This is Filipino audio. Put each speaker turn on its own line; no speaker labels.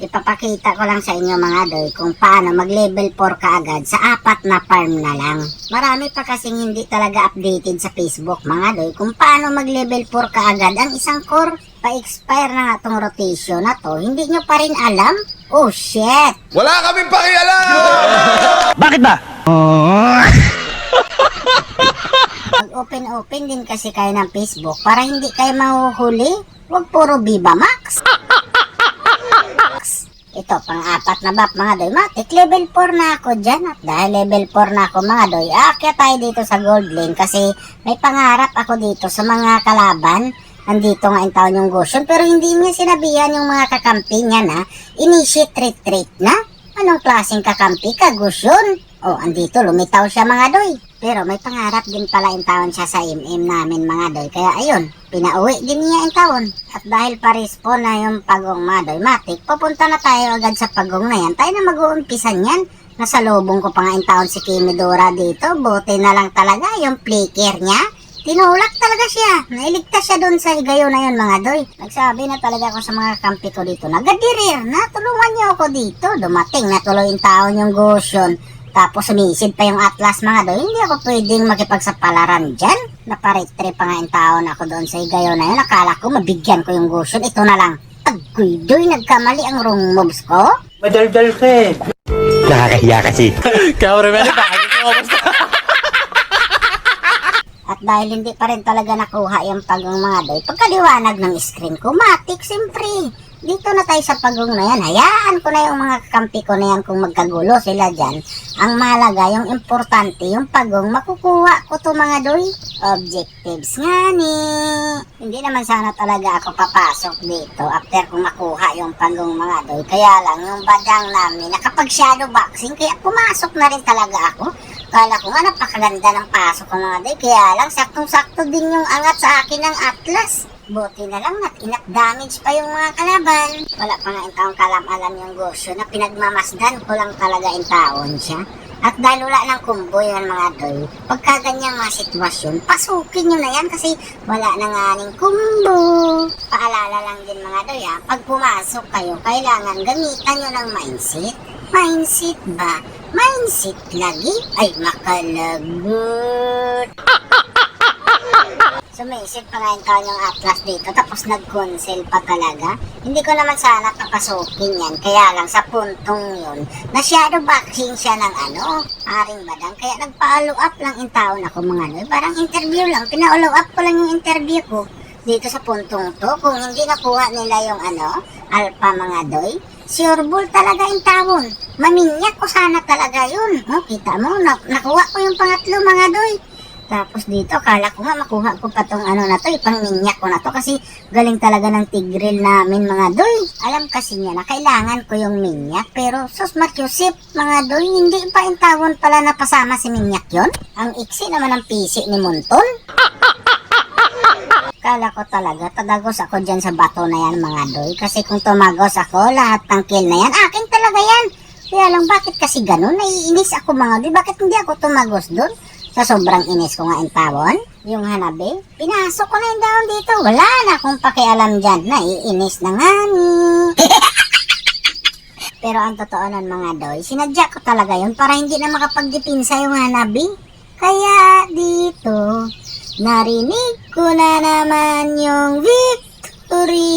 Ipapakita ko lang sa inyo mga doy kung paano mag-level 4 kaagad sa 4 na farm na lang. Marami pa kasing hindi talaga updated sa Facebook mga doy kung paano mag-level 4 kaagad ang isang core. Pa-expire na nga tong rotation na to, hindi nyo pa rin alam? Oh shit!
Wala kaming pakialam!
Bakit ba?
Mag-open din kasi kayo ng Facebook para hindi kayo mahuhuli. Huwag puro Viva Max. Ito, pang-4 na bap mga doy. Matik, level 4 na ako dyan. At dahil level 4 na ako mga doy, aakyat tayo dito sa gold lane kasi may pangarap ako dito sa mga kalaban. Andito nga yung taon yung Goshen, pero hindi niya sinabihan yung mga kakampi niya na initiate retreat na. Anong klaseng kakampi ka, Goshen? Oh, andito, lumitaw siya mga doy. Pero may pangarap din pala yung taon siya sa MM namin mga doy. Kaya ayun, pinauwi din niya yung taon. At dahil pa-respawn na yung pagong mga doy, matik, papunta na tayo agad sa pagong na yan. Tayo na mag-uumpisan yan. Nasa lobong ko pa nga yung taon si Kimidora dito. Buti na lang talaga yung flicker niya. Tinulak talaga siya. Nailigtas siya doon sa higayo na yun mga doy. Nagsabi na talaga ako sa mga kampi ko dito na gadirir na tulungan niyo ako dito. Dumating na tuloy yung taon yung Goshen. Tapos sumisid pa yung Atlas mga doy. Hindi ako pwedeng makipagsapalaran dyan. Naparitre pa nga yung taon ako doon sa higayo na yun. Akala ko mabigyan ko yung Goshen. Ito na lang. Agoy doy, nagkamali ang wrong moves ko.
Madaldal ka eh. Nakakahiya kasi.
Kaya rin bakit
At dahil hindi pa rin talaga nakuha yung pagong mga doy, pagkaliwanag ng screen ko, matik, siyempre. Dito na tayo sa pagong na yan. Hayaan ko na yung mga kakampi ko na yan kung magkagulo sila dyan. Ang mahalaga, yung importante, yung pagong, makukuha ko to mga doy. Objectives nga ni. Hindi naman sana talaga ako papasok dito after kung makuha yung pagong mga doy. Kaya lang, yung badang namin, nakapag-shadow boxing, kaya pumasok na rin talaga ako. Kala ko nga napakaganda ng pasok ko mga doy. Kaya lang, saktong-sakto din yung angat sa akin ng Atlas. Buti na lang at enough damage pa yung mga kalaban. Wala pa nga yung taong kalam-alam yung Goshen na pinagmamasdan ko lang talaga yung taon siya. At dahil wala ng combo yan mga doy, pagka ganyang mga sitwasyon, pasukin nyo na yan kasi wala na nga ning combo. Paalala lang din mga doy ha, pag pumasok kayo, kailangan gamitan nyo ng mindset. Mindset ba? Mindset lagi? Ay makalagot. Sumisip pa nga yung taon yung Atlas dito, tapos nag-consel pa talaga. Hindi ko naman sana papasukin yan, kaya lang sa puntong yun, na-shadow boxing siya ng Aring Badang, kaya nagpa-follow up lang yung taon ako mga noy. Parang interview lang, pina-follow up ko lang yung interview ko dito sa puntong to. Kung hindi nakuha nila yung alpha mga doy, sure bull talaga yung taon. Maminyak ko sana talaga yun. Kita mo, nakuha ko yung pangatlo mga doy. Tapos dito, kala ko nga makuha ko pa tong na to, ipang-minyak ko na to kasi galing talaga ng tigril namin mga doy. Alam kasi niya na kailangan ko yung minyak, pero sus makyusip mga doy, hindi pa yung tawon pala napasama si minyak yon. Ang iksi naman ng pisi ni Monton. Kala ko talaga, tadagos ako dyan sa bato na yan mga doy, kasi kung tumagos ako, lahat ng kill na yan, akin talaga yan. Kaya lang bakit kasi ganun, naiinis ako mga doy, bakit hindi ako tumagos doon? Sa sobrang inis ko nga yung tawon, yung hanabi, pinasok ko na yung daon dito. Wala na akong pakialam dyan. Naiinis na nga ni. Pero ang totoo nun mga doy, sinadya ko talaga yun para hindi na makapagdipinsa yung hanabi. Kaya dito, narinig ko na naman yung victory.